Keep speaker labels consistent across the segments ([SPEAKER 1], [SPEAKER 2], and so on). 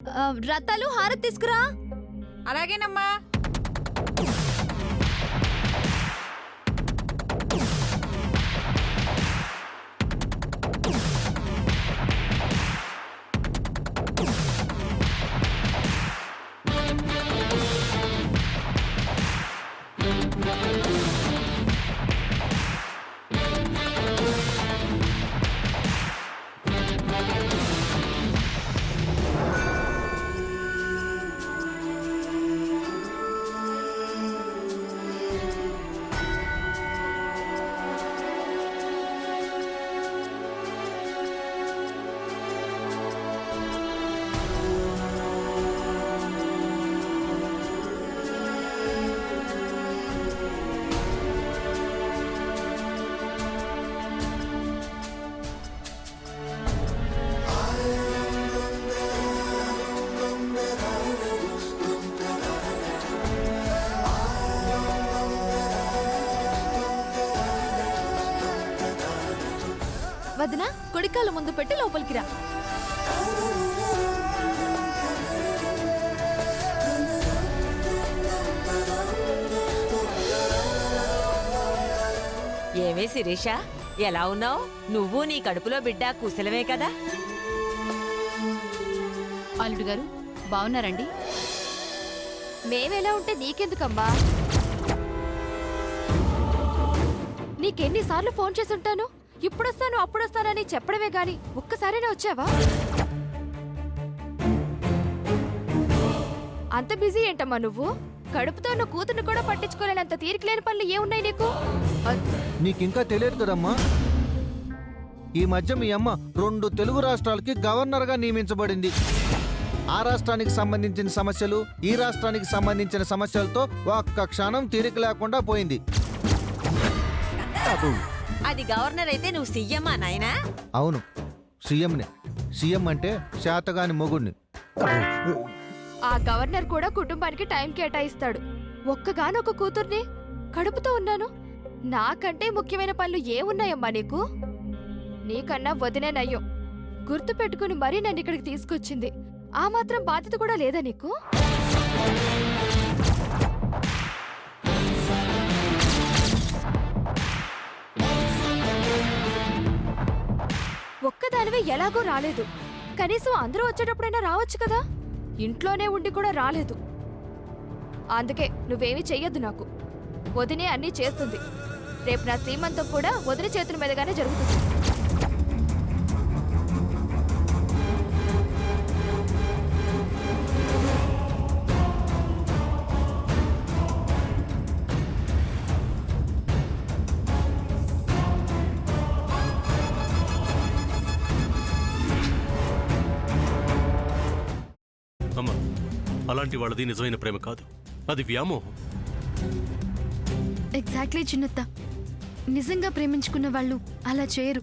[SPEAKER 1] రత్తాలు హారతి తీసుకురా.
[SPEAKER 2] అలాగేనమ్మా.
[SPEAKER 1] వదిన, కొడికాలు ముందు పెట్టి లోపలికి రా.
[SPEAKER 3] ఏమే శిరీష, ఎలా ఉన్నావు? నువ్వు నీ కడుపులో బిడ్డ కుశలమే కదా?
[SPEAKER 1] అల్లుడు గారు బాగున్నారండి? మేమెలా ఉంటే నీకెందుకమ్మా? నీకెన్నిసార్లు ఫోన్ చేసి ఉంటాను, ఇప్పుడొస్తాను అప్పుడొస్తానని చెప్పడమే గాని ఒక్కసారైనా వచ్చావా? అంత బిజీ ఏంటమ్మా నువ్వు? కడుపుతో ఉన్న కూతుర్ని కూడా పట్టించుకోలేనంత తీరికలేని పనులు ఏమున్నాయి నీకు?
[SPEAKER 4] నీకింకా తెలియదు కదమ్మా, ఈ మధ్య మీ అమ్మ 2 తెలుగు రాష్ట్రాలకి గవర్నర్గా నియమించబడింది. ఆ రాష్ట్రానికి సంబంధించిన సమస్యలు, ఈ రాష్ట్రానికి సంబంధించిన సమస్యలతో ఒక్క క్షణం తీరిక లేకుండా పోయింది.
[SPEAKER 3] అది గవర్నర్ అయితే నువ్వు సీఎమ్మా నాయనా?
[SPEAKER 4] అవును, సీఎంనే. సీఎం అంటే శాతగాని మొగుడిని.
[SPEAKER 1] ఆ గవర్నర్ కూడా కుటుంబానికి టైం కేటాయిస్తాడు. ఒక్కగానొక్క కూతుర్ని, కడుపుతో ఉన్నాను. నాకంటే ముఖ్యమైన పనులు ఏమున్నాయమ్మా నీకు? నీకన్నా వదినేనయ్యో గుర్తు పెట్టుకుని మరీ నన్ను ఇక్కడికి తీసుకొచ్చింది. ఆ మాత్రం బాధ్యత కూడా లేదా నీకు? ఒక్కదానివే ఎలాగో రాలేదు. కనీసం అందరూ వచ్చేటప్పుడైనా రావచ్చు కదా. ఇంట్లోనే ఉండి కూడా రాలేదు. అందుకే నువ్వేమీ చెయ్యొద్దు నాకు. వదినే అన్నీ చేస్తుంది. రేపు నా సీమంతం కూడా వదిన చేతుల మీదగానే జరుగుతుంది.
[SPEAKER 5] అమ్మా, అలాంటి వాళ్ళది నిజమైన ప్రేమ కాదు, అది వ్యామోహం.
[SPEAKER 6] ఎగ్జాక్ట్లీ చిన్నత్త, నిజంగా ప్రేమించుకున్న వాళ్ళు అలా చేయరు.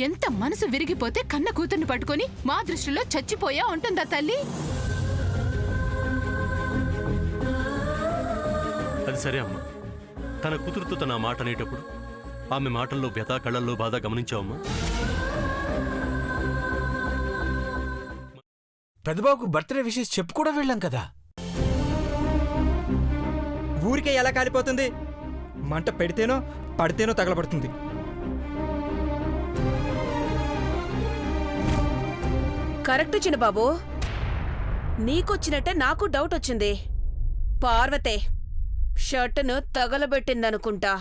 [SPEAKER 2] ఎంత మనసు విరిగిపోతే కన్న కూతుర్ని పట్టుకొని మా దృష్టిలో చచ్చిపోయా ఉంటుందా తల్లి?
[SPEAKER 5] అది సరే అమ్మా, తన కూతురుతో తన మాట అనేటప్పుడు ఆమె మాటల్లో వ్యథ, కళ్ళల్లో బాధ గమనించావమ్మా?
[SPEAKER 7] పెద్దబాబుకు బర్త్డే విషెస్ చెప్పు కూడా వెళ్ళాం కదా.
[SPEAKER 8] ఊరికే ఎలా కాలిపోతుంది? మంట పెడితేనో పడితేనో తగలబడుతుంది.
[SPEAKER 9] కరెక్ట్ చిన్నబాబు, నీకొచ్చినట్టే నాకు డౌట్ వచ్చింది. పార్వతే షర్టును తగలబెట్టిందనుకుంటా.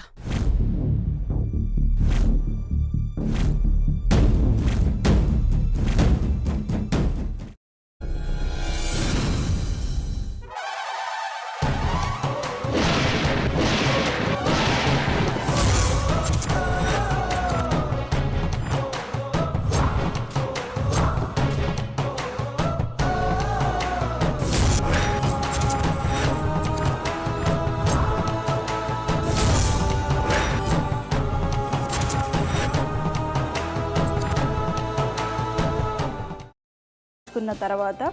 [SPEAKER 10] తర్వాత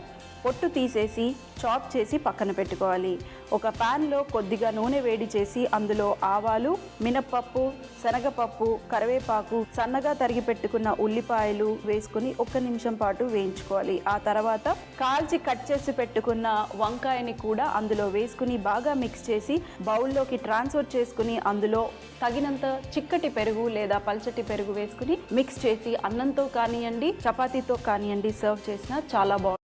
[SPEAKER 10] పొట్టు తీసేసి చాప్ చేసి పక్కన పెట్టుకోవాలి. ఒక ప్యాన్లో కొద్దిగా నూనె వేడి చేసి అందులో ఆవాలు, మినప్పప్పు, శనగపప్పు, కరివేపాకు, సన్నగా తరిగి పెట్టుకున్న ఉల్లిపాయలు వేసుకుని 1 నిమిషం పాటు వేయించుకోవాలి. ఆ తర్వాత కాల్చి కట్ చేసి పెట్టుకున్న వంకాయని కూడా అందులో వేసుకుని బాగా మిక్స్ చేసి బౌల్లోకి ట్రాన్స్ఫర్ చేసుకుని అందులో తగినంత చిక్కటి పెరుగు లేదా పల్చటి పెరుగు వేసుకుని మిక్స్ చేసి అన్నంతో కానివ్వండి, చపాతీతో కానివ్వండి సర్వ్ చేసినా చాలా బాగుంటుంది.